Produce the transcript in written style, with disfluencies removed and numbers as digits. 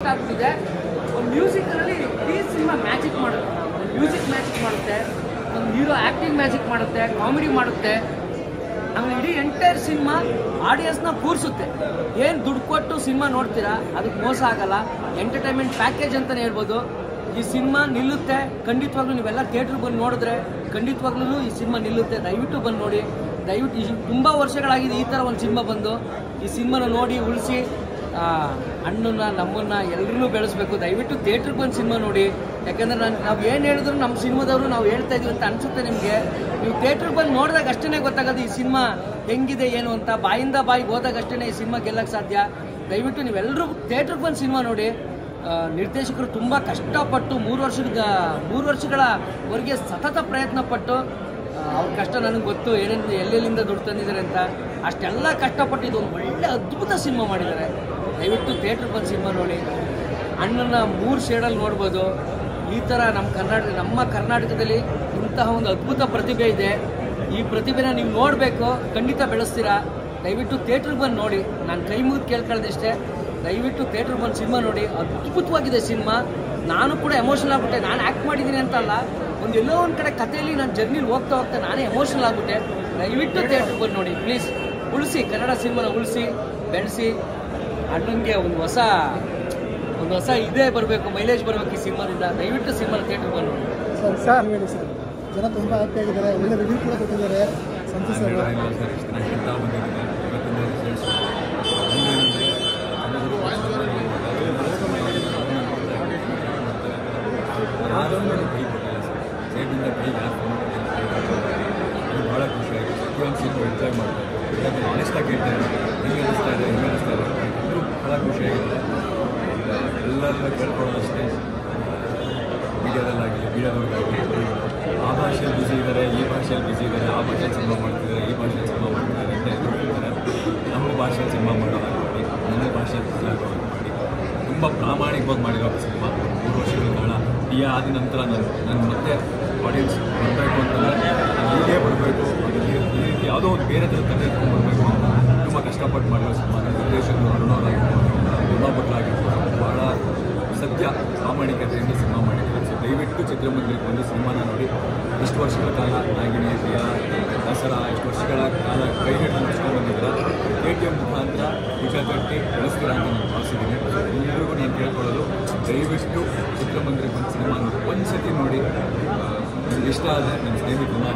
ಆಗ್ತಿದೆ ಒಂದು ಮ್ಯೂಸಿಕಲ್ಲಿ ಈ ಸಿನಿಮಾ ಮ್ಯಾಜಿಕ್ ಮಾಡುತ್ತೆ, ಮ್ಯೂಸಿಕ್ ಮ್ಯಾಜಿಕ್ ಮಾಡುತ್ತೆ, ಒಂದು ಹೀರೋ ಆ್ಯಕ್ಟಿಂಗ್ ಮ್ಯಾಜಿಕ್ ಮಾಡುತ್ತೆ, ಕಾಮಿಡಿ ಮಾಡುತ್ತೆ. ಆಮೇಲೆ ಇಡೀ ಎಂಟೈರ್ ಸಿನಿಮಾ ಆಡಿಯನ್ಸ್ನ ಕೂರಿಸುತ್ತೆ. ಏನು ದುಡ್ಡು ಕೊಟ್ಟು ಸಿನಿಮಾ ನೋಡ್ತೀರಾ ಅದಕ್ಕೆ ಮೋಸ ಆಗಲ್ಲ. ಎಂಟರ್ಟೈನ್ಮೆಂಟ್ ಪ್ಯಾಕೇಜ್ ಅಂತಲೇ ಹೇಳ್ಬೋದು. ಈ ಸಿನಿಮಾ ನಿಲ್ಲುತ್ತೆ ಖಂಡಿತವಾಗ್ಲೂ. ನೀವೆಲ್ಲ ಥಿಯೇಟ್ರಿಗೆ ಬಂದು ನೋಡಿದ್ರೆ ಖಂಡಿತವಾಗ್ಲೂ ಈ ಸಿನಿಮಾ ನಿಲ್ಲುತ್ತೆ. ದಯವಿಟ್ಟು ಬಂದು ನೋಡಿ. ದಯವಿಟ್ಟು ತುಂಬ ವರ್ಷಗಳಾಗಿದೆ ಈ ಥರ ಒಂದು ಸಿನಿಮಾ ಬಂದು. ಈ ಸಿನಿಮಾನ ನೋಡಿ ಉಳಿಸಿ ಅಣ್ಣನ್ನ ನಮ್ಮನ್ನ ಎಲ್ಲರೂ ಬೆಳೆಸಬೇಕು. ದಯವಿಟ್ಟು ಥಿಯೇಟ್ರಿಗೆ ಬಂದು ಸಿನಿಮಾ ನೋಡಿ. ಯಾಕಂದರೆ ನಾವು ಏನು ಹೇಳಿದ್ರು ನಮ್ಮ ಸಿನಿಮಾದವರು ನಾವು ಹೇಳ್ತಾ ಇದೀವಿ ಅಂತ ಅನಿಸುತ್ತೆ ನಿಮಗೆ. ನೀವು ಥಿಯೇಟ್ರಿಗೆ ಬಂದು ನೋಡಿದಾಗ ಅಷ್ಟೇ ಗೊತ್ತಾಗೋದು ಈ ಸಿನಿಮಾ ಹೆಂಗಿದೆ ಏನು ಅಂತ. ಬಾಯಿಂದ ಬಾಯಿಗೆ ಹೋದಾಗ ಅಷ್ಟೇ ಈ ಸಿನಿಮಾ ಗೆಲ್ಲಕ್ಕೆ ಸಾಧ್ಯ. ದಯವಿಟ್ಟು ನೀವೆಲ್ಲರೂ ಥಿಯೇಟ್ರಿಗೆ ಬಂದು ಸಿನಿಮಾ ನೋಡಿ. ನಿರ್ದೇಶಕರು ತುಂಬ ಕಷ್ಟಪಟ್ಟು 3 ವರ್ಷಗಳವರೆಗೆ ಸತತ ಪ್ರಯತ್ನ ಪಟ್ಟು, ಅವ್ರ ಕಷ್ಟ ನನಗೆ ಗೊತ್ತು, ಏನೇನು ಎಲ್ಲೆಲ್ಲಿಂದ ದುಡ್ಡು ತಂದಿದ್ದಾರೆ ಅಂತ. ಅಷ್ಟೆಲ್ಲ ಕಷ್ಟಪಟ್ಟು ಇದೊಂದು ಒಳ್ಳೆ ಅದ್ಭುತ ಸಿನಿಮಾ ಮಾಡಿದ್ದಾರೆ. ದಯವಿಟ್ಟು ಥಿಯೇಟ್ರಿಗೆ ಬಂದು ಸಿನಿಮಾ ನೋಡಿ. ಅಣ್ಣನ 3 ಶೇಡಲ್ಲಿ ನೋಡ್ಬೋದು. ಈ ಥರ ನಮ್ಮ ಕರ್ನಾಟಕದಲ್ಲಿ ಇಂತಹ ಒಂದು ಅದ್ಭುತ ಪ್ರತಿಭೆ ಇದೆ. ಈ ಪ್ರತಿಭೆನ ನೀವು ನೋಡಬೇಕು, ಖಂಡಿತ ಬೆಳೆಸ್ತೀರಾ. ದಯವಿಟ್ಟು ಥಿಯೇಟ್ರಿಗೆ ಬಂದು ನೋಡಿ. ನಾನು ಕೈ ಮುಗಿದು ಕೇಳ್ಕೊಳ್ಳೋದಿಷ್ಟೇ, ದಯವಿಟ್ಟು ಥಿಯೇಟ್ರಿಗೆ ಬಂದು ಸಿನಿಮಾ ನೋಡಿ. ಅದ್ಭುತವಾಗಿದೆ ಸಿನಿಮಾ. ನಾನು ಕೂಡ ಎಮೋಷನಲ್ ಆಗ್ಬಿಟ್ಟೆ. ನಾನು ಆ್ಯಕ್ಟ್ ಮಾಡಿದ್ದೀನಿ ಅಂತಲ್ಲ, ಎಲ್ಲೋ ಒಂದು ಕಡೆ ಕಥೆಯಲ್ಲಿ ನಾನು ಜರ್ನಿಲಿ ಹೋಗ್ತಾ ನಾನೇ ಎಮೋಷನಲ್ ಆಗ್ಬಿಟ್ಟೆ. ದಯವಿಟ್ಟು ಥಿಯೇಟ್ರಿಗೆ ಬಂದು ನೋಡಿ ಪ್ಲೀಸ್. ಉಳಿಸಿ ಕನ್ನಡ ಸಿನಿಮಾನ ಉಳಿಸಿ ಬೆಳೆಸಿ. ಅಣ್ಣನಿಗೆ ಒಂದು ಹೊಸ ಇದೇ ಬರಬೇಕು, ಮೈಲೇಜ್ ಬರಬೇಕು ಈ ಸಿನಿಮಾದಿಂದ. ದಯವಿಟ್ಟು ಸಿನಿಮಾನ ಥಿಯೇಟ್ರಿಗೆ ಬಂದು ನೋಡಿ. ಸರ್ ಹೇಳಿ ಸರ್, ಜನ ತುಂಬ ಹ್ಯಾಪಿ ಆಗಿದ್ದಾರೆ, ಒಳ್ಳೆ ರಿವ್ಯೂ ಕೂಡ ಕೊಟ್ಟಿದ್ದಾರೆ. ಸಂತೋಷ್ ಸರ್ ಸೇಟಿಂದ ಕೈ ಅದು ಭಾಳ ಖುಷಿಯಾಗಿ ಪ್ರತಿಯೊಂದು ಸೀಟು ಎಂಜಾಯ್ ಮಾಡ್ತಾರೆ. ಆನೆಸ್ಟಾಗಿ ಹೇಳ್ತಾರೆ, ಹಿಂಗೆ ಅನ್ನಿಸ್ತಾ ಇದೆ ಎಲ್ಲರೂ ಭಾಳ ಖುಷಿಯಾಗಿದೆ. ಎಲ್ಲರನ್ನ ಕೇಳ್ಕೊಳ್ಳೋದಷ್ಟೇ, ಮೀಡಿಯಾದವ್ರಿಗಾಗಲಿ ಆ ಭಾಷೆಯಲ್ಲಿ ಬ್ಯುಸಿ ಇದ್ದಾರೆ, ಈ ಭಾಷೆಯಲ್ಲಿ ಬ್ಯುಸಿ ಇದ್ದಾರೆ, ಆ ಭಾಷೆಯಲ್ಲಿ ಸಿನಿಮಾ ಮಾಡ್ತಿದ್ದಾರೆ, ಈ ಭಾಷೆಯಲ್ಲಿ ಸಿನಿಮಾ ಮಾಡ್ತಿದ್ದಾರೆ ಅಂತ ಹೇಳ್ತಿದ್ದಾರೆ. ನಮ್ಮ ಭಾಷೆಯಲ್ಲಿ ಸಿನಿಮಾ ಮಾಡೋದಾಗಲಿ, ನನ್ನ ಭಾಷೆಯಲ್ಲಿ ಮಾಡಿ ತುಂಬ ಪ್ರಾಮಾಣಿಕವಾಗಿ ಮಾಡಿರೋ ಸಿನಿಮಾ. 3 ವರ್ಷಗಳ ಕಾಲ ಆದ ನಂತರ ನಾನು ಮತ್ತೆ ಆಡಿಯನ್ಸ್ ಬರಬೇಕು ಅಂತಂದರೆ ಹೀಗೆ ಬರಬೇಕು, ಈ ರೀತಿ ಯಾವುದೋ ಒಂದು ಬೇರೆ ಥರ ತಂದೆ ಬರಬೇಕು ಅಂತ ತುಂಬ ಕಷ್ಟಪಟ್ಟು ಮಾಡಿರೋ ಸಿನಿಮಾ. ನಿರ್ದೇಶಕರು ಅರುಣವರಾಗಿರ್ಬೋದು, ಭಟ್ರಾಗಿರ್ಬೋದು, ಭಾಳ ಸತ್ಯ ಪ್ರಾಮಾಣಿಕತೆಯಿಂದ ಸಿನಿಮಾ ಮಾಡಿದ್ದಾರೆ. ಸೊ ದಯವಿಟ್ಟು ಚಿತ್ರಮಂದಿರಕ್ಕೆ ಬಂದು ಸಿನಿಮಾನ ನೋಡಿ. ಇಷ್ಟು ವರ್ಷಗಳ ಕಾಲ ನಾಗಿಣಿ, ಪ್ರಿಯಾ, ದಸರಾ ಇಷ್ಟು ವರ್ಷಗಳ ಕಾಲ ಕೈ ಹಿಡಿದು ನಡೆಸ್ಕೊಂಡು ಬಂದಿದ್ದೀರ. KTM ಮುಖಾಂತರ ಭುಜ ತಟ್ಟಿ ಬೆಳೆಸ್ತೀರ ಅಂತ ನಾನು ಭಾವಿಸಿದ್ದೀನಿ. ಎಲ್ಲರಿಗೂ ನಾನು ಕೇಳ್ಕೊಳ್ಳೋದು, ದಯವಿಟ್ಟು ಚಿತ್ರಮಂದಿರಕ್ಕೆ ಬಂದು ಸಿನಿಮಾ ಒಂದು ಸತಿ ನೋಡಿ. ನನಗೆ ಇಷ್ಟ ಆದರೆ ನನ್ನ ಸ್ನೇಹಿತರನ್ನ